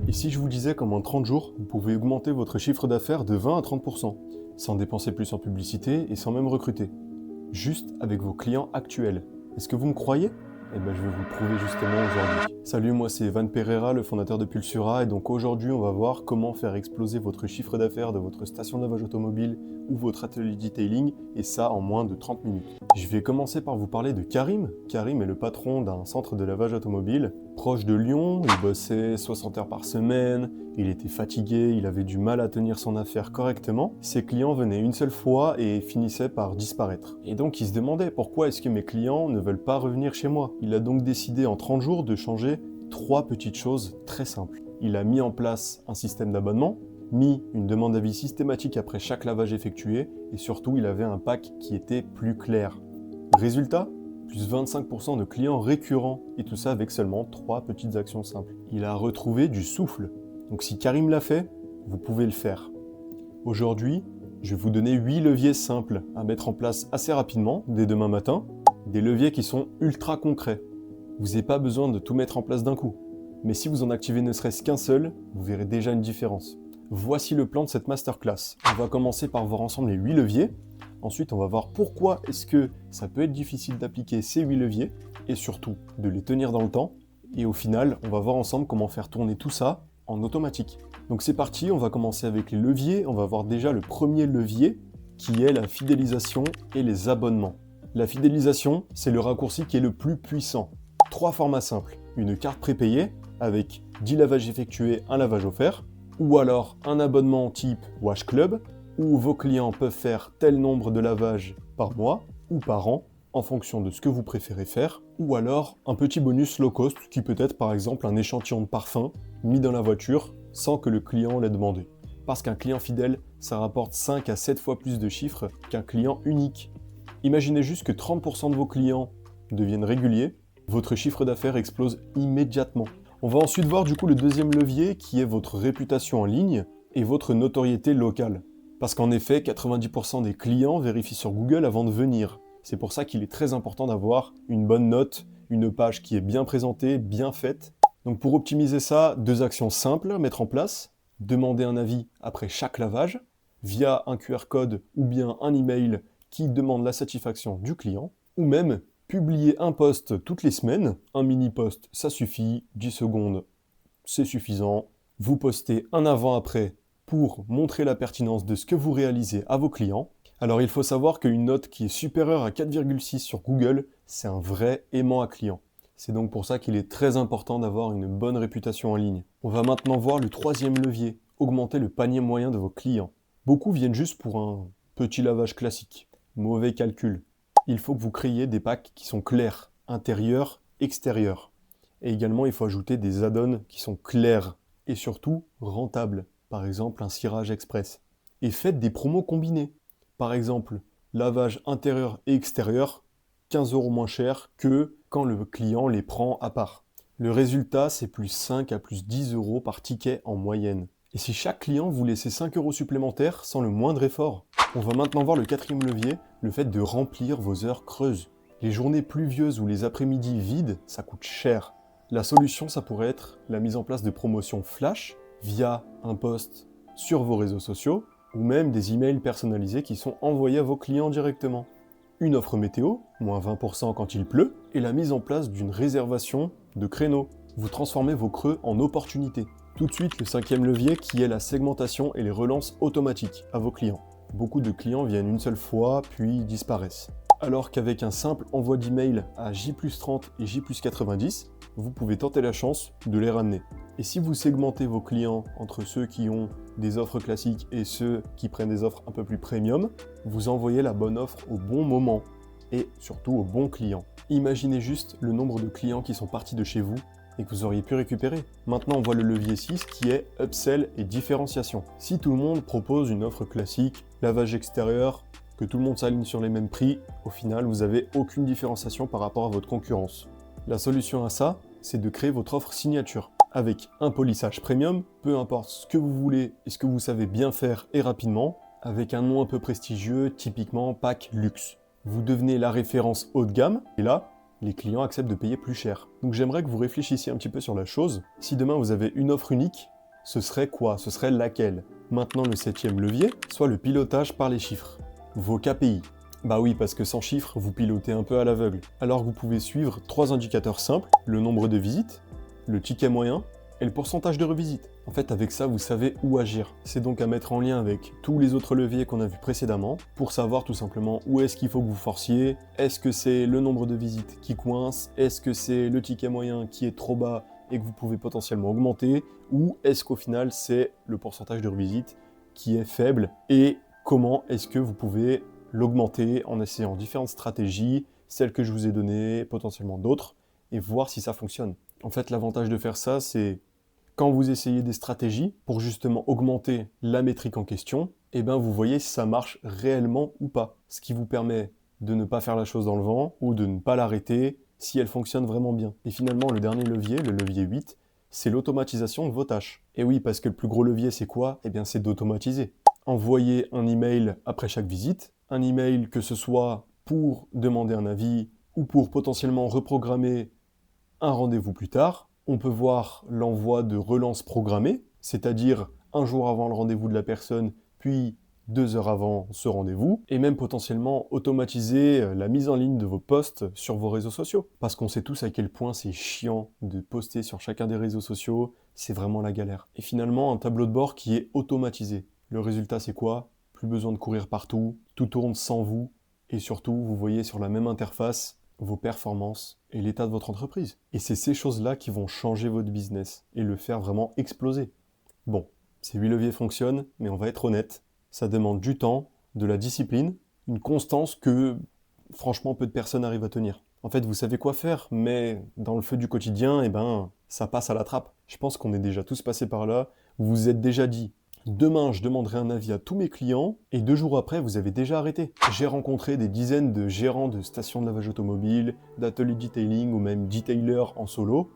Et si je vous disais qu'en moins de 30 jours, vous pouvez augmenter votre chiffre d'affaires de 20 à 30%, sans dépenser plus en publicité et sans même recruter, juste avec vos clients actuels. Est-ce que vous me croyez? Eh bien, je vais vous le prouver justement aujourd'hui. Salut, moi c'est Van Pereira, le fondateur de Pulsura, et donc aujourd'hui on va voir comment faire exploser votre chiffre d'affaires de votre station de lavage automobile ou votre atelier detailing, et ça en moins de 30 minutes. Je vais commencer par vous parler de Karim. Karim est le patron d'un centre de lavage automobile proche de Lyon. Il bossait 60 heures par semaine, il était fatigué, il avait du mal à tenir son affaire correctement. Ses clients venaient une seule fois et finissaient par disparaître. Et donc il se demandait pourquoi est-ce que mes clients ne veulent pas revenir chez moi. Il a donc décidé en 30 jours de changer 3 petites choses très simples. Il a mis en place un système d'abonnement, mis une demande d'avis systématique après chaque lavage effectué, et surtout il avait un pack qui était plus clair. Résultat, plus 25% de clients récurrents, et tout ça avec seulement 3 petites actions simples. Il a retrouvé du souffle. Donc si Karim l'a fait, vous pouvez le faire. Aujourd'hui, je vais vous donner 8 leviers simples à mettre en place assez rapidement, dès demain matin, des leviers qui sont ultra concrets. Vous n'avez pas besoin de tout mettre en place d'un coup, mais si vous en activez ne serait-ce qu'un seul, vous verrez déjà une différence. Voici le plan de cette masterclass. On va commencer par voir ensemble les 8 leviers. Ensuite, on va voir pourquoi est-ce que ça peut être difficile d'appliquer ces 8 leviers et surtout de les tenir dans le temps. Et au final, on va voir ensemble comment faire tourner tout ça en automatique. Donc c'est parti, on va commencer avec les leviers. On va voir déjà le premier levier qui est la fidélisation et les abonnements. La fidélisation, c'est le raccourci qui est le plus puissant. 3 formats simples. Une carte prépayée avec 10 lavages effectués, un lavage offert, ou alors un abonnement type Wash Club, où vos clients peuvent faire tel nombre de lavages par mois ou par an, en fonction de ce que vous préférez faire, ou alors un petit bonus low cost qui peut être par exemple un échantillon de parfum mis dans la voiture sans que le client l'ait demandé. Parce qu'un client fidèle, ça rapporte 5 à 7 fois plus de chiffres qu'un client unique. Imaginez juste que 30% de vos clients deviennent réguliers, votre chiffre d'affaires explose immédiatement. On va ensuite voir du coup le deuxième levier qui est votre réputation en ligne et votre notoriété locale. Parce qu'en effet, 90% des clients vérifient sur Google avant de venir. C'est pour ça qu'il est très important d'avoir une bonne note, une page qui est bien présentée, bien faite. Donc pour optimiser ça, 2 actions simples à mettre en place. Demander un avis après chaque lavage, via un QR code ou bien un email qui demande la satisfaction du client, ou même publier un post toutes les semaines. Un mini-post, ça suffit, 10 secondes, c'est suffisant. Vous postez un avant-après pour montrer la pertinence de ce que vous réalisez à vos clients. Alors il faut savoir qu'une note qui est supérieure à 4,6 sur Google, c'est un vrai aimant à client. C'est donc pour ça qu'il est très important d'avoir une bonne réputation en ligne. On va maintenant voir le troisième levier, augmenter le panier moyen de vos clients. Beaucoup viennent juste pour un petit lavage classique. Mauvais calcul. Il faut que vous créiez des packs qui sont clairs, intérieurs, extérieurs. Et également, il faut ajouter des add-ons qui sont clairs et surtout rentables. Par exemple, un cirage express. Et faites des promos combinés. Par exemple, lavage intérieur et extérieur, 15 € moins cher que quand le client les prend à part. Le résultat, c'est plus 5 à plus 10 € par ticket en moyenne. Et si chaque client vous laissait 5 € supplémentaires sans le moindre effort? On va maintenant voir le quatrième levier, le fait de remplir vos heures creuses. Les journées pluvieuses ou les après-midi vides, ça coûte cher. La solution, ça pourrait être la mise en place de promotions flash via un post sur vos réseaux sociaux ou même des emails personnalisés qui sont envoyés à vos clients directement. Une offre météo, moins 20% quand il pleut, et la mise en place d'une réservation de créneaux. Vous transformez vos creux en opportunités. Tout de suite, le cinquième levier qui est la segmentation et les relances automatiques à vos clients. Beaucoup de clients viennent une seule fois, puis disparaissent. Alors qu'avec un simple envoi d'email à J+30 et J+90, vous pouvez tenter la chance de les ramener. Et si vous segmentez vos clients entre ceux qui ont des offres classiques et ceux qui prennent des offres un peu plus premium, vous envoyez la bonne offre au bon moment et surtout au bon client. Imaginez juste le nombre de clients qui sont partis de chez vous et que vous auriez pu récupérer. Maintenant, on voit le levier 6 qui est upsell et différenciation. Si tout le monde propose une offre classique, lavage extérieur, que tout le monde s'aligne sur les mêmes prix, au final, vous n'avez aucune différenciation par rapport à votre concurrence. La solution à ça, c'est de créer votre offre signature avec un polissage premium, peu importe ce que vous voulez et ce que vous savez bien faire et rapidement, avec un nom un peu prestigieux, typiquement pack luxe. Vous devenez la référence haut de gamme, et là, les clients acceptent de payer plus cher. Donc j'aimerais que vous réfléchissiez un petit peu sur la chose. Si demain vous avez une offre unique, ce serait quoi? Ce serait laquelle? Maintenant, le 7e levier, soit le pilotage par les chiffres. Vos KPI. Bah oui, parce que sans chiffres, vous pilotez un peu à l'aveugle. Alors vous pouvez suivre 3 indicateurs simples, le nombre de visites, le ticket moyen et le pourcentage de revisite. En fait, avec ça, vous savez où agir. C'est donc à mettre en lien avec tous les autres leviers qu'on a vus précédemment pour savoir tout simplement où est-ce qu'il faut que vous forciez. Est-ce que c'est le nombre de visites qui coince? Est-ce que c'est le ticket moyen qui est trop bas et que vous pouvez potentiellement augmenter? Ou est-ce qu'au final, c'est le pourcentage de revisite qui est faible? Et comment est-ce que vous pouvez l'augmenter en essayant différentes stratégies, celles que je vous ai données, potentiellement d'autres, et voir si ça fonctionne. En fait, l'avantage de faire ça, c'est quand vous essayez des stratégies pour justement augmenter la métrique en question, et ben vous voyez si ça marche réellement ou pas. Ce qui vous permet de ne pas faire la chose dans le vent ou de ne pas l'arrêter si elle fonctionne vraiment bien. Et finalement, le dernier levier, le levier 8, c'est l'automatisation de vos tâches. Et oui, parce que le plus gros levier, c'est quoi? Eh bien, c'est d'automatiser. Envoyer un email après chaque visite, un email que ce soit pour demander un avis ou pour potentiellement reprogrammer un rendez-vous plus tard. On peut voir l'envoi de relance programmée, c'est-à-dire un jour avant le rendez-vous de la personne, puis 2 heures avant ce rendez-vous, et même potentiellement automatiser la mise en ligne de vos posts sur vos réseaux sociaux. Parce qu'on sait tous à quel point c'est chiant de poster sur chacun des réseaux sociaux, c'est vraiment la galère. Et finalement, un tableau de bord qui est automatisé. Le résultat, c'est quoi? Plus besoin de courir partout, tout tourne sans vous, et surtout, vous voyez sur la même interface vos performances et l'état de votre entreprise. Et c'est ces choses-là qui vont changer votre business et le faire vraiment exploser. Bon, ces 8 leviers fonctionnent, mais on va être honnête, ça demande du temps, de la discipline, une constance que, franchement, peu de personnes arrivent à tenir. En fait, vous savez quoi faire, mais dans le feu du quotidien, eh ben, ça passe à la trappe. Je pense qu'on est déjà tous passés par là. Vous vous êtes déjà dit, demain, je demanderai un avis à tous mes clients, et 2 jours après, vous avez déjà arrêté. J'ai rencontré des dizaines de gérants de stations de lavage automobile, d'ateliers detailing ou même detailers en solo,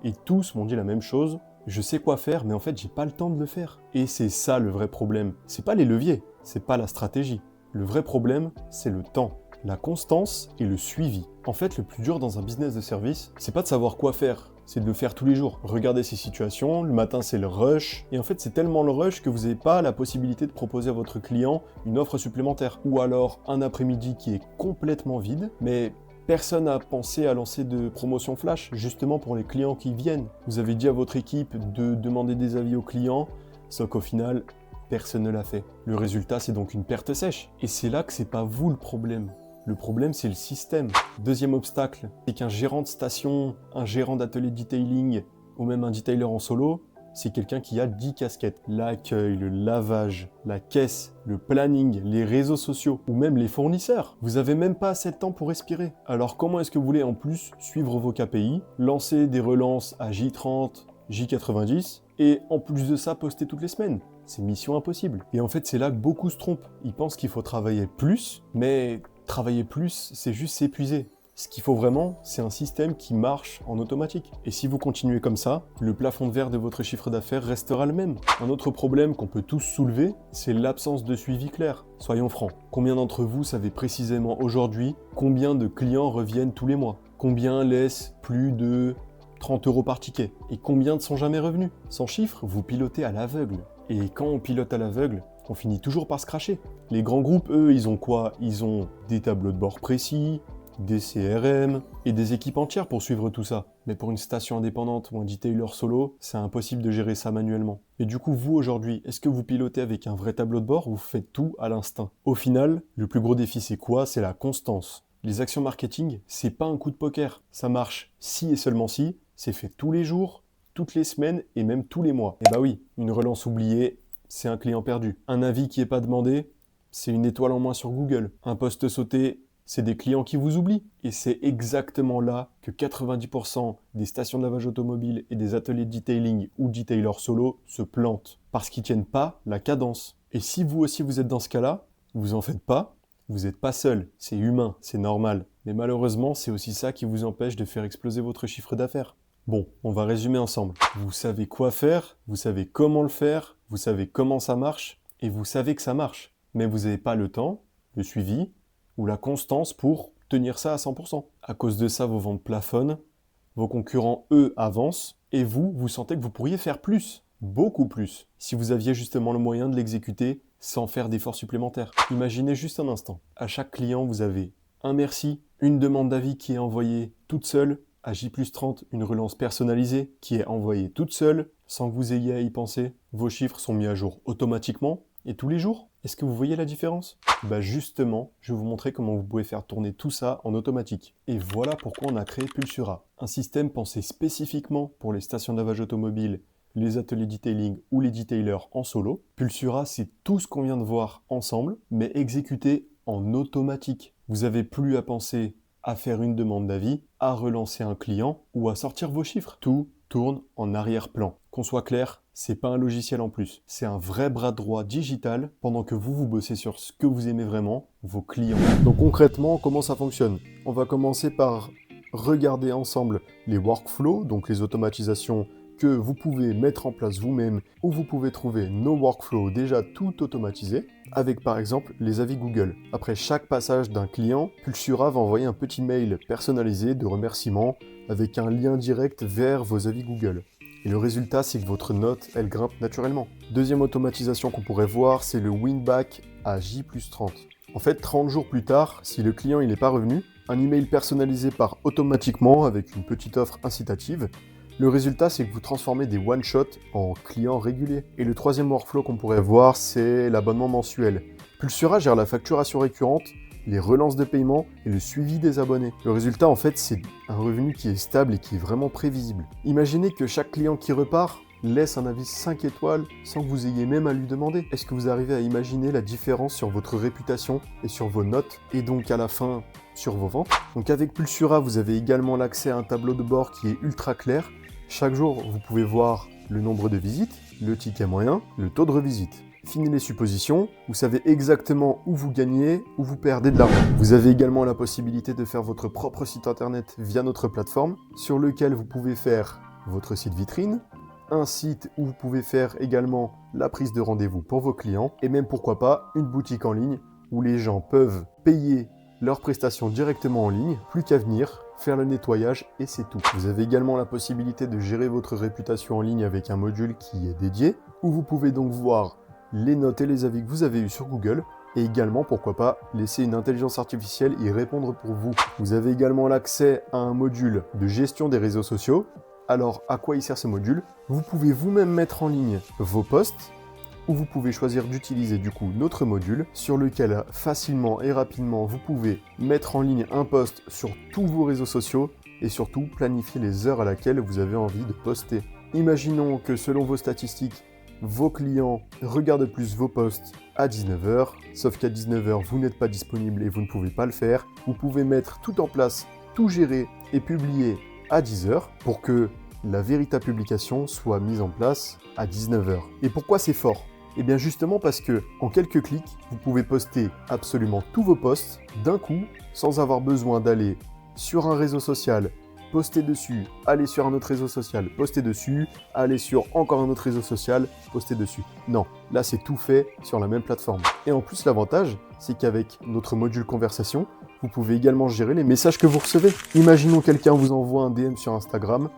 et tous m'ont dit la même chose. Je sais quoi faire, mais en fait, j'ai pas le temps de le faire. Et c'est ça le vrai problème. C'est pas les leviers, c'est pas la stratégie. Le vrai problème, c'est le temps, la constance et le suivi. En fait, le plus dur dans un business de service, c'est pas de savoir quoi faire, c'est de le faire tous les jours. Regardez ces situations, le matin c'est le rush, et en fait c'est tellement le rush que vous n'avez pas la possibilité de proposer à votre client une offre supplémentaire. Ou alors un après-midi qui est complètement vide, mais personne n'a pensé à lancer de promotion flash, justement pour les clients qui viennent. Vous avez dit à votre équipe de demander des avis aux clients, sauf qu'au final, personne ne l'a fait. Le résultat, c'est donc une perte sèche. Et c'est là que c'est pas vous le problème. Le problème, c'est le système. Deuxième obstacle, c'est qu'un gérant de station, un gérant d'atelier de detailing, ou même un detailer en solo, c'est quelqu'un qui a 10 casquettes. L'accueil, le lavage, la caisse, le planning, les réseaux sociaux, ou même les fournisseurs. Vous avez même pas assez de temps pour respirer. Alors comment est-ce que vous voulez en plus suivre vos KPI, lancer des relances à J30, J90, et en plus de ça, poster toutes les semaines? C'est mission impossible. Et en fait, c'est là que beaucoup se trompent. Ils pensent qu'il faut travailler plus, mais travailler plus, c'est juste s'épuiser. Ce qu'il faut vraiment, c'est un système qui marche en automatique. Et si vous continuez comme ça, le plafond de verre de votre chiffre d'affaires restera le même. Un autre problème qu'on peut tous soulever, c'est l'absence de suivi clair. Soyons francs, combien d'entre vous savez précisément aujourd'hui combien de clients reviennent tous les mois? Combien laissent plus de 30 € par ticket? Et combien ne sont jamais revenus? Sans chiffre, vous pilotez à l'aveugle. Et quand on pilote à l'aveugle, on finit toujours par se cracher. Les grands groupes, eux, ils ont quoi? Ils ont des tableaux de bord précis, des CRM et des équipes entières pour suivre tout ça. Mais pour une station indépendante ou un detailer solo, c'est impossible de gérer ça manuellement. Et du coup, vous aujourd'hui, est-ce que vous pilotez avec un vrai tableau de bord ou vous faites tout à l'instinct? Au final, le plus gros défi, c'est quoi? C'est la constance. Les actions marketing, c'est pas un coup de poker. Ça marche si et seulement si, c'est fait tous les jours, toutes les semaines et même tous les mois. Et bah oui, une relance oubliée, c'est un client perdu. Un avis qui n'est pas demandé, c'est une étoile en moins sur Google. Un poste sauté, c'est des clients qui vous oublient. Et c'est exactement là que 90% des stations de lavage automobile et des ateliers de detailing ou detailers solo se plantent. Parce qu'ils tiennent pas la cadence. Et si vous aussi vous êtes dans ce cas-là, vous en faites pas, vous n'êtes pas seul. C'est humain, c'est normal. Mais malheureusement, c'est aussi ça qui vous empêche de faire exploser votre chiffre d'affaires. Bon, on va résumer ensemble. Vous savez quoi faire, vous savez comment le faire, vous savez comment ça marche, et vous savez que ça marche. Mais vous n'avez pas le temps, le suivi, ou la constance pour tenir ça à 100%. À cause de ça, vos ventes plafonnent, vos concurrents, eux, avancent, et vous sentez que vous pourriez faire plus. beaucoup plus, si vous aviez justement le moyen de l'exécuter sans faire d'efforts supplémentaires. Imaginez juste un instant. À chaque client, vous avez un merci, une demande d'avis qui est envoyée toute seule, à J+30, une relance personnalisée qui est envoyée toute seule, sans que vous ayez à y penser. Vos chiffres sont mis à jour automatiquement et tous les jours. Est-ce que vous voyez la différence? Bah justement, je vais vous montrer comment vous pouvez faire tourner tout ça en automatique. Et voilà pourquoi on a créé Pulsura, un système pensé spécifiquement pour les stations de lavage automobile, les ateliers detailing ou les detailers en solo. Pulsura, c'est tout ce qu'on vient de voir ensemble, mais exécuté en automatique. Vous n'avez plus à penser à faire une demande d'avis, à relancer un client ou à sortir vos chiffres. Tout tourne en arrière-plan. Qu'on soit clair, c'est pas un logiciel en plus. C'est un vrai bras droit digital pendant que vous bossez sur ce que vous aimez vraiment, vos clients. Donc concrètement, comment ça fonctionne? On va commencer par regarder ensemble les workflows, donc les automatisations que vous pouvez mettre en place vous-même ou vous pouvez trouver nos workflows déjà tout automatisés avec par exemple les avis Google. Après chaque passage d'un client, Pulsura va envoyer un petit mail personnalisé de remerciement avec un lien direct vers vos avis Google. Et le résultat, c'est que votre note, elle grimpe naturellement. Deuxième automatisation qu'on pourrait voir, c'est le winback à J+30. En fait, 30 jours plus tard, si le client n'est pas revenu, un email personnalisé part automatiquement avec une petite offre incitative. Le résultat, c'est que vous transformez des one-shots en clients réguliers. Et le troisième workflow qu'on pourrait voir, c'est l'abonnement mensuel. Pulsura gère la facturation récurrente, les relances de paiement et le suivi des abonnés. Le résultat, en fait, c'est un revenu qui est stable et qui est vraiment prévisible. Imaginez que chaque client qui repart laisse un avis 5 étoiles sans que vous ayez même à lui demander. Est-ce que vous arrivez à imaginer la différence sur votre réputation et sur vos notes et donc à la fin sur vos ventes? Donc avec Pulsura, vous avez également l'accès à un tableau de bord qui est ultra clair. Chaque jour, vous pouvez voir le nombre de visites, le ticket moyen, le taux de revisite. Fini les suppositions, vous savez exactement où vous gagnez, où vous perdez de l'argent. Vous avez également la possibilité de faire votre propre site internet via notre plateforme, sur lequel vous pouvez faire votre site vitrine, un site où vous pouvez faire également la prise de rendez-vous pour vos clients, et même pourquoi pas une boutique en ligne où les gens peuvent payer leurs prestations directement en ligne, plus qu'à venir, faire le nettoyage et c'est tout. Vous avez également la possibilité de gérer votre réputation en ligne avec un module qui est dédié, où vous pouvez donc voir les notes et les avis que vous avez eus sur Google, et également, pourquoi pas, laisser une intelligence artificielle y répondre pour vous. Vous avez également l'accès à un module de gestion des réseaux sociaux. Alors, à quoi il sert ce module? Vous pouvez vous-même mettre en ligne vos posts, ou vous pouvez choisir d'utiliser du coup notre module sur lequel facilement et rapidement vous pouvez mettre en ligne un post sur tous vos réseaux sociaux et surtout planifier les heures à laquelle vous avez envie de poster. Imaginons que selon vos statistiques, vos clients regardent plus vos posts à 19 h, sauf qu'à 19 h vous n'êtes pas disponible et vous ne pouvez pas le faire. Vous pouvez mettre tout en place, tout gérer et publier à 10 h pour que la véritable publication soit mise en place à 19 h. Et pourquoi c'est fort? Eh bien justement parce que en quelques clics, vous pouvez poster absolument tous vos posts d'un coup sans avoir besoin d'aller sur un réseau social, poster dessus, aller sur un autre réseau social, poster dessus, aller sur encore un autre réseau social, poster dessus. Non, là c'est tout fait sur la même plateforme. Et en plus l'avantage, c'est qu'avec notre module conversation, vous pouvez également gérer les messages que vous recevez. Imaginons quelqu'un vous envoie un DM sur Instagram,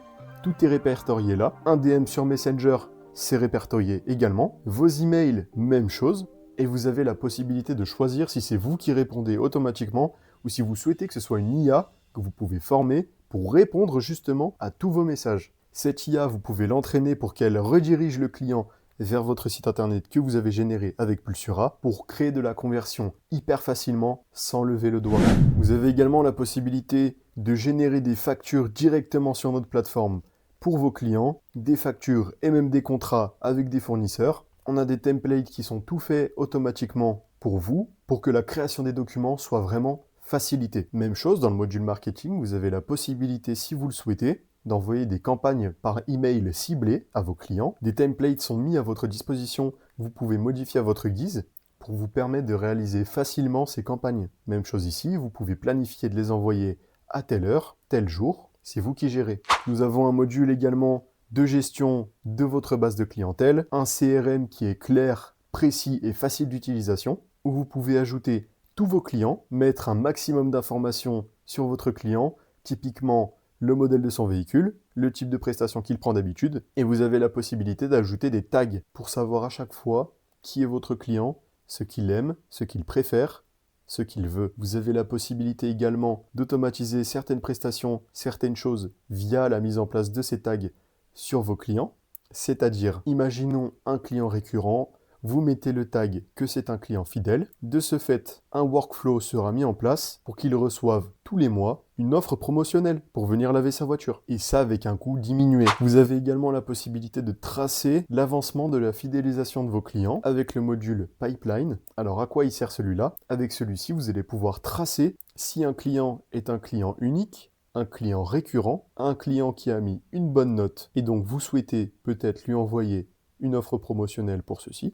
tout est répertorié là. Un DM sur Messenger, c'est répertorié également. Vos emails, même chose. Et vous avez la possibilité de choisir si c'est vous qui répondez automatiquement ou si vous souhaitez que ce soit une IA que vous pouvez former pour répondre justement à tous vos messages. Cette IA, vous pouvez l'entraîner pour qu'elle redirige le client vers votre site internet que vous avez généré avec Pulsura pour créer de la conversion hyper facilement sans lever le doigt. Vous avez également la possibilité de générer des factures directement sur notre plateforme pour vos clients, des factures et même des contrats avec des fournisseurs. On a des templates qui sont tout faits automatiquement pour vous, pour que la création des documents soit vraiment facilitée. Même chose dans le module marketing, vous avez la possibilité, si vous le souhaitez, d'envoyer des campagnes par email ciblées à vos clients. Des templates sont mis à votre disposition, vous pouvez modifier à votre guise pour vous permettre de réaliser facilement ces campagnes. Même chose ici, vous pouvez planifier de les envoyer à telle heure, tel jour, c'est vous qui gérez. Nous avons un module également de gestion de votre base de clientèle, un CRM qui est clair, précis et facile d'utilisation, où vous pouvez ajouter tous vos clients, mettre un maximum d'informations sur votre client, typiquement le modèle de son véhicule, le type de prestation qu'il prend d'habitude, et vous avez la possibilité d'ajouter des tags pour savoir à chaque fois qui est votre client, ce qu'il aime, ce qu'il préfère, ce qu'il veut. Vous avez la possibilité également d'automatiser certaines prestations, certaines choses via la mise en place de ces tags sur vos clients. C'est-à-dire, imaginons un client récurrent, vous mettez le tag que c'est un client fidèle. De ce fait, un workflow sera mis en place pour qu'il reçoive tous les mois une offre promotionnelle pour venir laver sa voiture. Et ça avec un coût diminué. Vous avez également la possibilité de tracer l'avancement de la fidélisation de vos clients avec le module Pipeline. Alors à quoi il sert celui-là? Avec celui-ci, vous allez pouvoir tracer si un client est un client unique, un client récurrent, un client qui a mis une bonne note et donc vous souhaitez peut-être lui envoyer une offre promotionnelle pour ceci.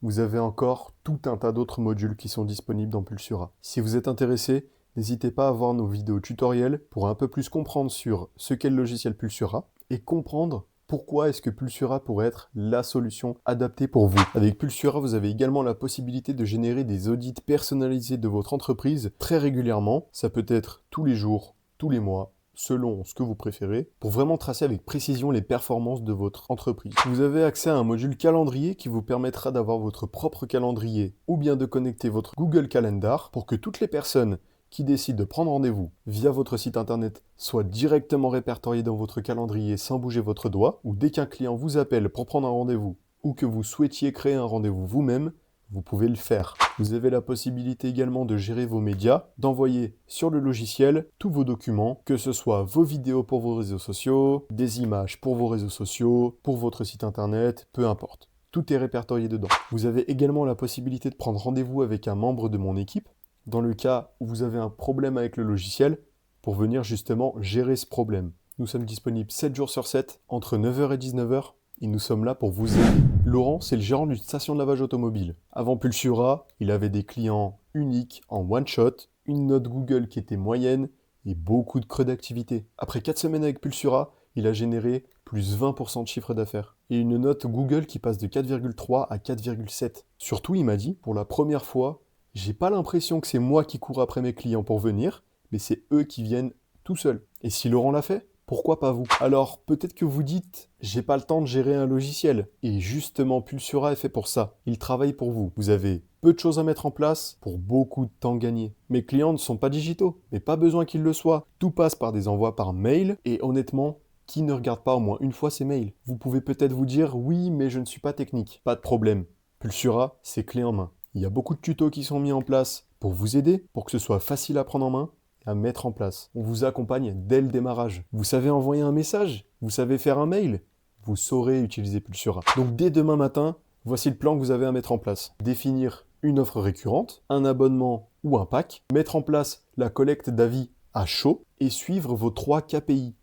Vous avez encore tout un tas d'autres modules qui sont disponibles dans Pulsura. Si vous êtes intéressé, n'hésitez pas à voir nos vidéos tutoriels pour un peu plus comprendre sur ce qu'est le logiciel Pulsura et comprendre pourquoi est-ce que Pulsura pourrait être la solution adaptée pour vous. Avec Pulsura, vous avez également la possibilité de générer des audits personnalisés de votre entreprise très régulièrement. Ça peut être tous les jours, tous les mois, selon ce que vous préférez, pour vraiment tracer avec précision les performances de votre entreprise. Vous avez accès à un module calendrier qui vous permettra d'avoir votre propre calendrier ou bien de connecter votre Google Calendar pour que toutes les personnes qui décident de prendre rendez-vous via votre site internet soient directement répertoriées dans votre calendrier sans bouger votre doigt, ou dès qu'un client vous appelle pour prendre un rendez-vous ou que vous souhaitiez créer un rendez-vous vous-même, vous pouvez le faire. Vous avez la possibilité également de gérer vos médias, d'envoyer sur le logiciel tous vos documents, que ce soit vos vidéos pour vos réseaux sociaux, des images pour vos réseaux sociaux, pour votre site internet, peu importe. Tout est répertorié dedans. Vous avez également la possibilité de prendre rendez-vous avec un membre de mon équipe, dans le cas où vous avez un problème avec le logiciel, pour venir justement gérer ce problème. Nous sommes disponibles 7 jours sur 7, entre 9h et 19h, et nous sommes là pour vous aider. Laurent, c'est le gérant d'une station de lavage automobile. Avant Pulsura, il avait des clients uniques en one-shot, une note Google qui était moyenne et beaucoup de creux d'activité. Après 4 semaines avec Pulsura, il a généré plus 20% de chiffre d'affaires. Et une note Google qui passe de 4,3 à 4,7. Surtout, il m'a dit, pour la première fois, j'ai pas l'impression que c'est moi qui cours après mes clients pour venir, mais c'est eux qui viennent tout seuls. Et si Laurent l'a fait, pourquoi pas vous? Alors, peut-être que vous dites, j'ai pas le temps de gérer un logiciel. Et justement, Pulsura est fait pour ça. Il travaille pour vous. Vous avez peu de choses à mettre en place pour beaucoup de temps gagné. Mes clients ne sont pas digitaux, mais pas besoin qu'ils le soient. Tout passe par des envois par mail, et honnêtement, qui ne regarde pas au moins une fois ces mails? Vous pouvez peut-être vous dire, oui, mais je ne suis pas technique. Pas de problème. Pulsura, c'est clé en main. Il y a beaucoup de tutos qui sont mis en place pour vous aider, pour que ce soit facile à prendre en main, à mettre en place. On vous accompagne dès le démarrage. Vous savez envoyer un message? Vous savez faire un mail? Vous saurez utiliser Pulsura. Donc dès demain matin, voici le plan que vous avez à mettre en place. Définir une offre récurrente, un abonnement ou un pack, mettre en place la collecte d'avis à chaud et suivre vos 3 KPI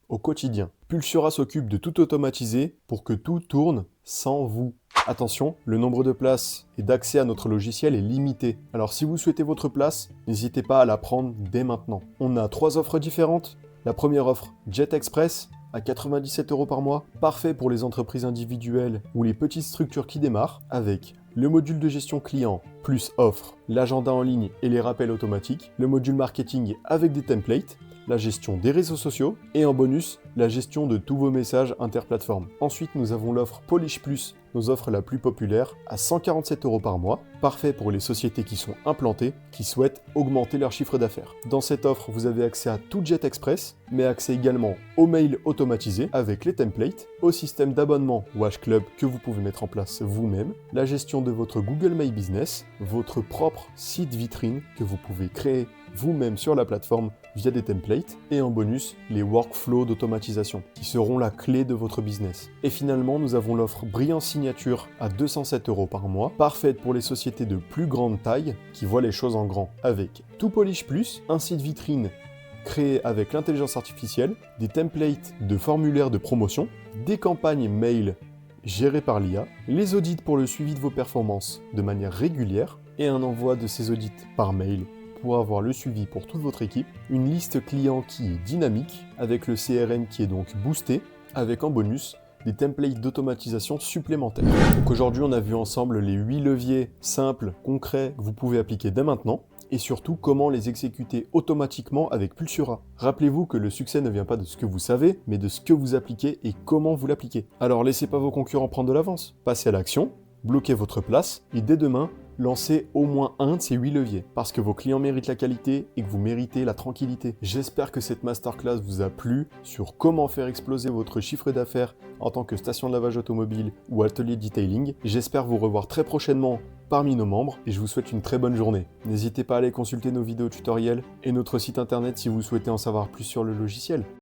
au quotidien. Pulsura s'occupe de tout automatiser pour que tout tourne sans vous. Attention, le nombre de places et d'accès à notre logiciel est limité. Alors si vous souhaitez votre place, n'hésitez pas à la prendre dès maintenant. On a 3 offres différentes. La première offre, Jet Express, à 97 € par mois, parfait pour les entreprises individuelles ou les petites structures qui démarrent, avec le module de gestion client plus offre, l'agenda en ligne et les rappels automatiques, le module marketing avec des templates, la gestion des réseaux sociaux et en bonus, la gestion de tous vos messages interplateformes. Ensuite, nous avons l'offre Polish Plus, nos offres la plus populaire, à 147 € par mois, parfait pour les sociétés qui sont implantées, qui souhaitent augmenter leur chiffre d'affaires. Dans cette offre, vous avez accès à tout Jet Express, mais accès également aux mails automatisés avec les templates, au système d'abonnement Wash Club que vous pouvez mettre en place vous-même, la gestion de votre Google My Business, votre propre site vitrine que vous pouvez créer vous-même sur la plateforme via des templates, et en bonus, les workflows d'automatisation, qui seront la clé de votre business. Et finalement, nous avons l'offre Brilliant Signature à 207 € par mois, parfaite pour les sociétés de plus grande taille, qui voient les choses en grand, avec tout Polish Plus, un site vitrine créé avec l'intelligence artificielle, des templates de formulaires de promotion, des campagnes mail gérées par l'IA, les audits pour le suivi de vos performances de manière régulière, et un envoi de ces audits par mail pour avoir le suivi pour toute votre équipe, une liste client qui est dynamique, avec le CRM qui est donc boosté, avec en bonus des templates d'automatisation supplémentaires. Donc aujourd'hui, on a vu ensemble les 8 leviers simples, concrets, que vous pouvez appliquer dès maintenant. et surtout comment les exécuter automatiquement avec Pulsura. Rappelez-vous que le succès ne vient pas de ce que vous savez, mais de ce que vous appliquez et comment vous l'appliquez. Alors laissez pas vos concurrents prendre de l'avance, passez à l'action, bloquez votre place et dès demain, lancez au moins un de ces 8 leviers, parce que vos clients méritent la qualité et que vous méritez la tranquillité. J'espère que cette masterclass vous a plu sur comment faire exploser votre chiffre d'affaires en tant que station de lavage automobile ou atelier detailing. J'espère vous revoir très prochainement parmi nos membres et je vous souhaite une très bonne journée. N'hésitez pas à aller consulter nos vidéos tutoriels et notre site internet si vous souhaitez en savoir plus sur le logiciel.